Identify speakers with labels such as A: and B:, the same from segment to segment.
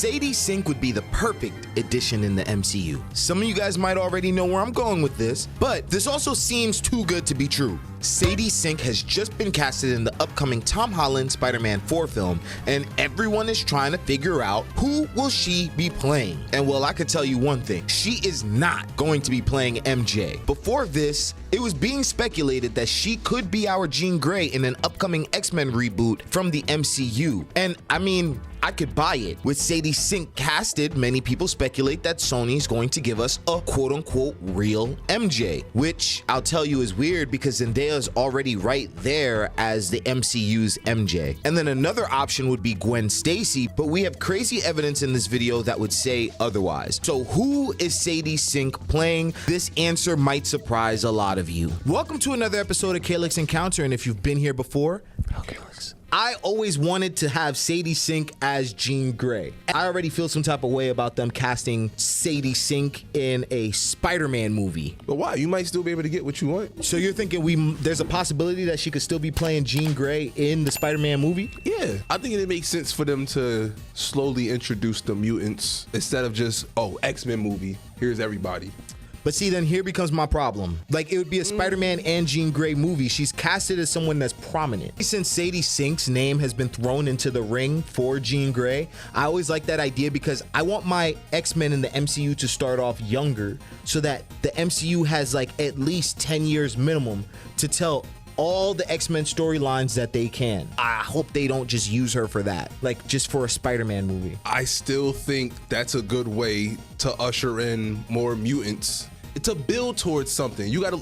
A: Sadie Sink would be the perfect addition in the MCU. Some of you guys might already know where I'm going with this, but this also seems too good to be true. Sadie Sink has just been casted in the upcoming Tom Holland Spider-Man 4 film, and everyone is trying to figure out who will she be playing. And well, I could tell you one thing, she is not going to be playing MJ. Before this, it was being speculated that she could be our Jean Grey in an upcoming X-Men reboot from the MCU. And I mean, I could buy it. With Sadie Sink casted, many people speculate that Sony's going to give us a quote-unquote real MJ, which I'll tell you is weird because Zendaya's already right there as the MCU's MJ. And then another option would be Gwen Stacy, but we have crazy evidence in this video that would say otherwise. So who is Sadie Sink playing? This answer might surprise a lot of you. Welcome to another episode of Kaylex Encounter, and if you've been here before, Kaylex. I always wanted to have Sadie Sink as Jean Grey. I already feel some type of way about them casting Sadie Sink in a Spider-Man movie.
B: But why? You might still be able to get what you want.
A: So you're thinking there's a possibility that she could still be playing Jean Grey in the Spider-Man movie?
B: Yeah, I think it makes sense for them to slowly introduce the mutants instead of just, oh, X-Men movie, here's everybody.
A: But see, then here becomes my problem. Like, it would be a Spider-Man and Jean Grey movie. She's casted as someone that's prominent. Since Sadie Sink's name has been thrown into the ring for Jean Grey, I always like that idea because I want my X-Men in the MCU to start off younger so that the MCU has like at least 10 years minimum to tell all the X-Men storylines that they can. I hope they don't just use her for that, like just for a Spider-Man movie.
B: I still think that's a good way to usher in more mutants. To build towards something. You gotta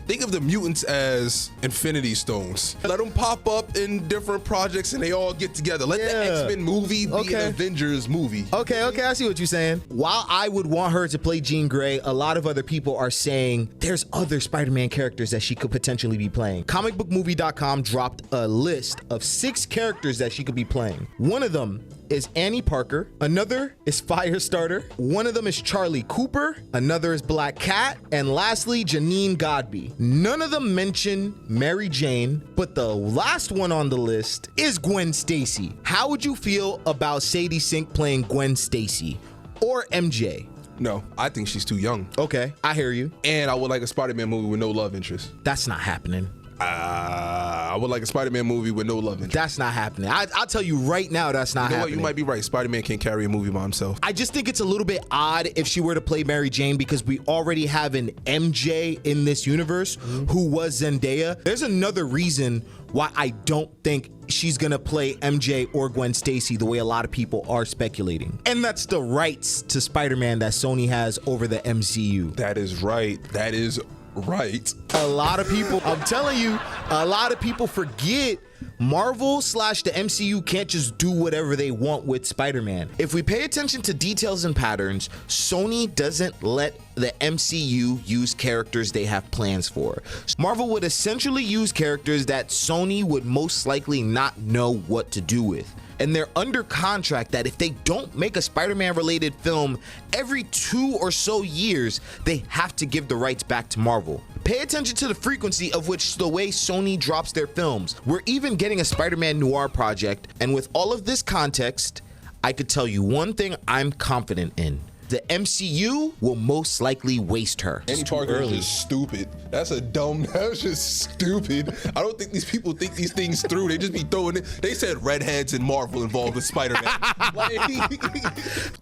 B: think of the mutants as Infinity Stones. Let them pop up in different projects and they all get together. Let the X-Men movie be an Avengers movie.
A: Okay, I see what you're saying. While I would want her to play Jean Grey, a lot of other people are saying there's other Spider-Man characters that she could potentially be playing. Comicbookmovie.com dropped a list of 6 characters that she could be playing. One of them is Annie Parker, another is Firestarter, one of them is Charlie Cooper, another is Black Cat, and lastly, Janine Godby. None of them mention Mary Jane, but the last one on the list is Gwen Stacy. How would you feel about Sadie Sink playing Gwen Stacy or MJ?
B: No, I think she's too young.
A: Okay, I hear you.
B: And I would like a Spider-Man movie with no love interest.
A: That's not happening.
B: I would like a Spider-Man movie with no love interest.
A: That's not happening. I'll tell you right now, that's not happening.
B: What? You might be right. Spider-Man can't carry a movie by himself.
A: I just think it's a little bit odd if she were to play Mary Jane because we already have an MJ in this universe who was Zendaya. There's another reason why I don't think she's gonna play MJ or Gwen Stacy the way a lot of people are speculating. And that's the rights to Spider-Man that Sony has over the MCU.
B: That is right. That is right.
A: A lot of people, I'm telling you, a lot of people forget Marvel/the MCU can't just do whatever they want with Spider-Man. If we pay attention to details and patterns, Sony doesn't let the MCU use characters they have plans for. Marvel would essentially use characters that Sony would most likely not know what to do with. And they're under contract that if they don't make a Spider-Man related film every 2 or so years, they have to give the rights back to Marvel. Pay attention to the frequency of which the way Sony drops their films. We're even getting a Spider-Man noir project, and with all of this context, I could tell you one thing I'm confident in. The MCU will most likely waste her.
B: Annie Parker is just stupid. That's just stupid. I don't think these people think these things through. They just be throwing it. They said redheads in Marvel involved with Spider-Man.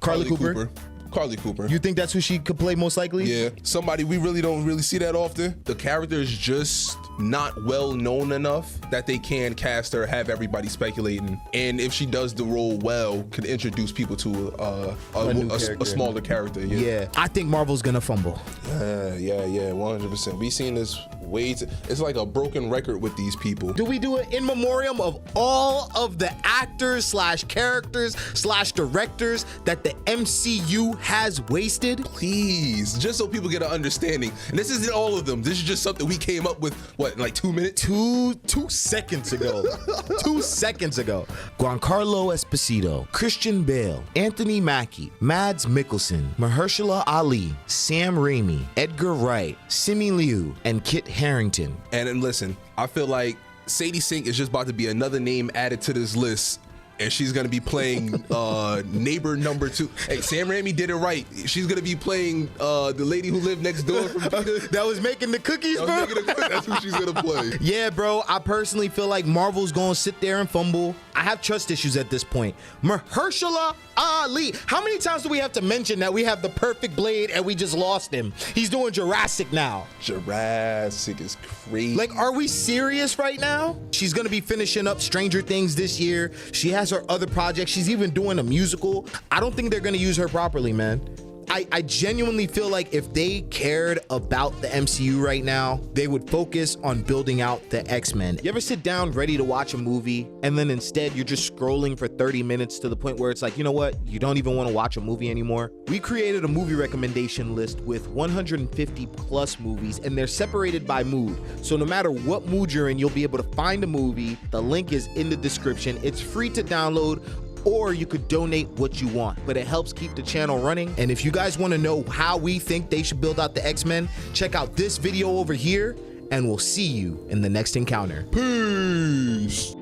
A: Carly Cooper.
B: Carly Cooper.
A: You think that's who she could play most likely?
B: Yeah, somebody we really don't see that often. The character is just not well known enough that they can cast her, have everybody speculating, and if she does the role well, could introduce people to a smaller character.
A: Yeah, I think Marvel's gonna fumble.
B: Yeah, 100%. We seen this it's like a broken record with these people.
A: Do we do it in memoriam of all of the actors / characters / directors that the MCU has wasted?
B: Please, just so people get an understanding. And this isn't all of them. This is just something we came up with, what, in like 2 minutes?
A: Two seconds ago. 2 seconds ago. Giancarlo Esposito, Christian Bale, Anthony Mackie, Mads Mikkelsen, Mahershala Ali, Sam Raimi, Edgar Wright, Simu Liu, and Kit Harington.
B: And then listen, I feel like Sadie Sink is just about to be another name added to this list and she's gonna be playing neighbor number 2. Hey, Sam Raimi did it right. She's gonna be playing the lady who lived next door from Peter.
A: That was making the cookies, bro.
B: That's who she's gonna play.
A: Yeah, bro, I personally feel like Marvel's gonna sit there and fumble. I have trust issues at this point. Mahershala Ali. How many times do we have to mention that we have the perfect Blade and we just lost him? He's doing Jurassic now.
B: Jurassic is crazy.
A: Like, are we serious right now? She's gonna be finishing up Stranger Things this year. She has her other projects. She's even doing a musical. I don't think they're gonna use her properly, man. I genuinely feel like if they cared about the MCU right now, they would focus on building out the X-Men. You ever sit down ready to watch a movie and then instead you're just scrolling for 30 minutes to the point where it's like, you know what? You don't even want to watch a movie anymore. We created a movie recommendation list with 150 plus movies, and they're separated by mood. So no matter what mood you're in, you'll be able to find a movie. The link is in the description. It's free to download, or you could donate what you want, but it helps keep the channel running. And if you guys want to know how we think they should build out the X-Men, check out this video over here, and we'll see you in the next encounter.
B: Peace.